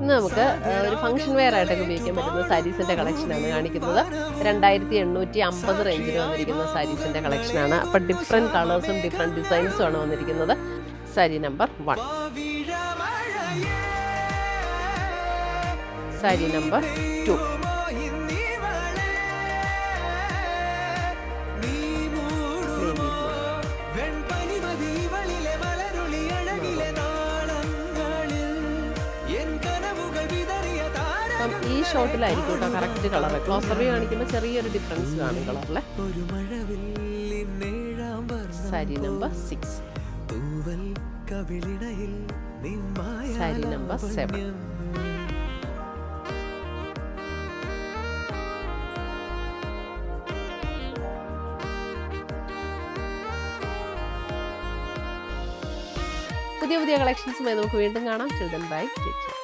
ഇന്ന് നമുക്ക് ഒരു ഫംഗ്ഷൻ വെയർ ആയിട്ടൊക്കെ ഉപയോഗിക്കാൻ പറ്റുന്ന സാരീസിൻ്റെ കളക്ഷനാണ് കാണിക്കുന്നത്. 2850 റേഞ്ചിൽ വന്നിരിക്കുന്ന സാരീസിൻ്റെ കളക്ഷനാണ്. അപ്പം ഡിഫറെൻറ്റ് കളേഴ്സും ഡിഫറെൻറ്റ് ഡിസൈൻസും ആണ് വന്നിരിക്കുന്നത്. സാരി നമ്പർ 1, സാരി നമ്പർ 2, ഈ ഷോട്ടിലായിരിക്കും കേട്ടോ കറക്റ്റ് കളർ. ക്ലോസർ വ്യൂ കാണിക്കുമ്പോൾ ചെറിയൊരു ഡിഫറൻസ് കാണും കളറിൽ. സാരി നമ്പർ 6, സാരി നമ്പർ 7, പുതിയ കളക്ഷൻസുമായി നമുക്ക് വീണ്ടും കാണാം. Children bye, take care.